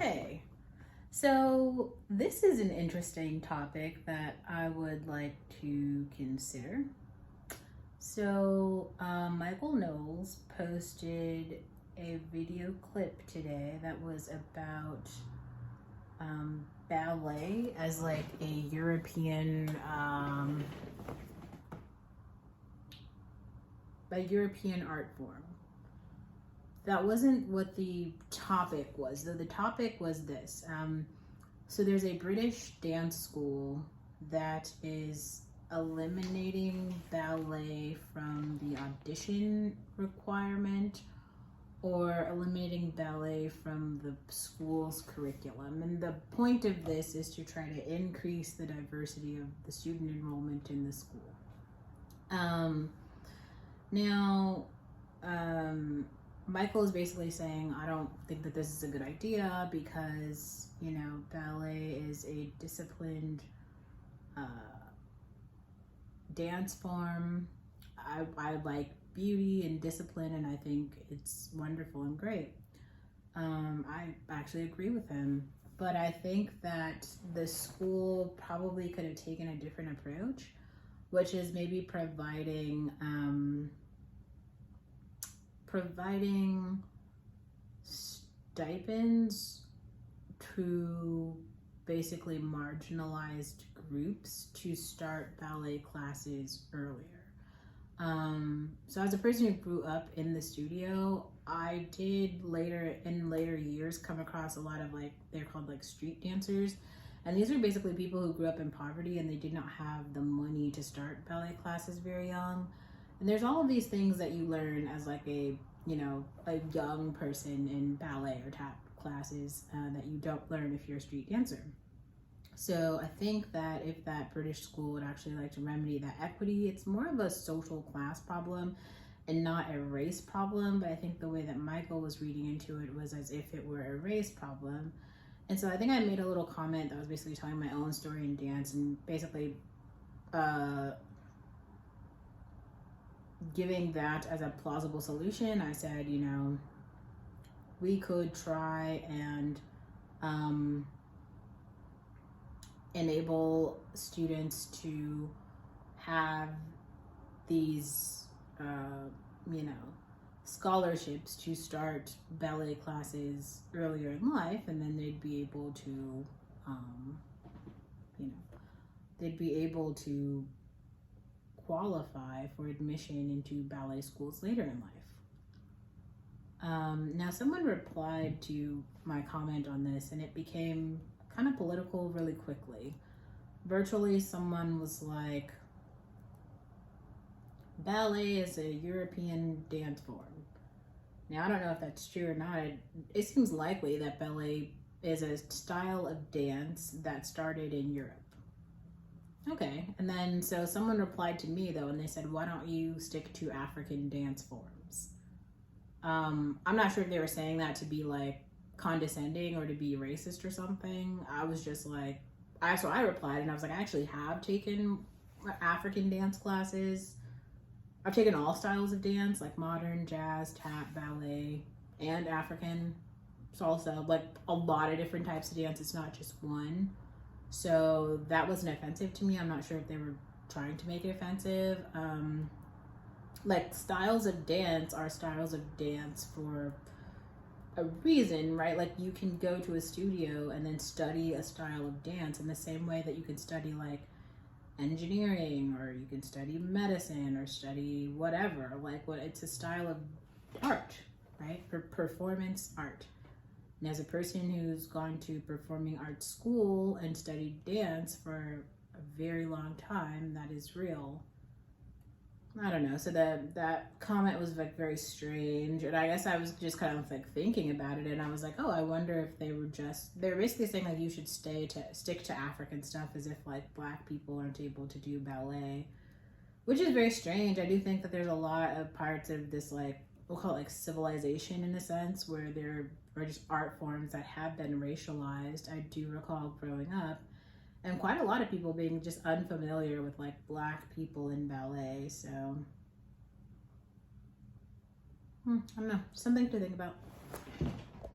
Okay, so this is an interesting topic that I would like to consider. Michael Knowles posted a video clip today that was about ballet as like a European art form. That wasn't what the topic was, though. The topic was this. So there's a British dance school that is eliminating ballet from the audition requirement or eliminating ballet from the school's curriculum. And the point of this is to try to increase the diversity of the student enrollment in the school. Michael is basically saying, I don't think that this is a good idea because, ballet is a disciplined dance form. I like beauty and discipline, and I think it's wonderful and great. I actually agree with him, but I think that the school probably could have taken a different approach, which is maybe providing stipends to basically marginalized groups to start ballet classes earlier. So as a person who grew up in the studio, I did in later years come across a lot of they're called street dancers. And these are basically people who grew up in poverty and they did not have the money to start ballet classes very young. And there's all of these things that you learn as a young person in ballet or tap classes that you don't learn if you're a street dancer. So I think that if that British school would actually like to remedy that equity, it's more of a social class problem and not a race problem. But I think the way that Michael was reading into it was as if it were a race problem. And so I think I made a little comment that was basically telling my own story in dance and basically giving that as a plausible solution. I said, we could try and enable students to have these, scholarships to start ballet classes earlier in life, and then they'd be able to, qualify for admission into ballet schools later in life. Now, someone replied to my comment on this, and it became kind of political really quickly. Virtually, someone was like, ballet is a European dance form. Now, I don't know if that's true or not. It seems likely that ballet is a style of dance that started in Europe. Okay, and then so someone replied to me though, and they said, why don't you stick to African dance forms? I'm not sure if they were saying that to be condescending or to be racist or something. I was just so I replied and I was like, I actually have taken African dance classes. I've taken all styles of dance, like modern, jazz, tap, ballet, and African salsa, a lot of different types of dance. It's not just one. So that wasn't offensive to me. I'm not sure if they were trying to make it offensive. Styles of dance are styles of dance for a reason, right? You can go to a studio and then study a style of dance in the same way that you can study engineering, or you can study medicine, or study whatever. It's a style of art, right? For performance art. And as a person who's gone to performing arts school and studied dance for a very long time, that is real. I don't know. So that comment was very strange, and I guess I was just kind of thinking about it, and I was like, oh, I wonder if they were basically saying you should stick to African stuff, as if Black people aren't able to do ballet, which is very strange. I do think that there's a lot of parts of this we'll call it civilization in a sense, where there are just art forms that have been racialized. I do recall growing up and quite a lot of people being just unfamiliar with Black people in ballet. So I don't know, something to think about.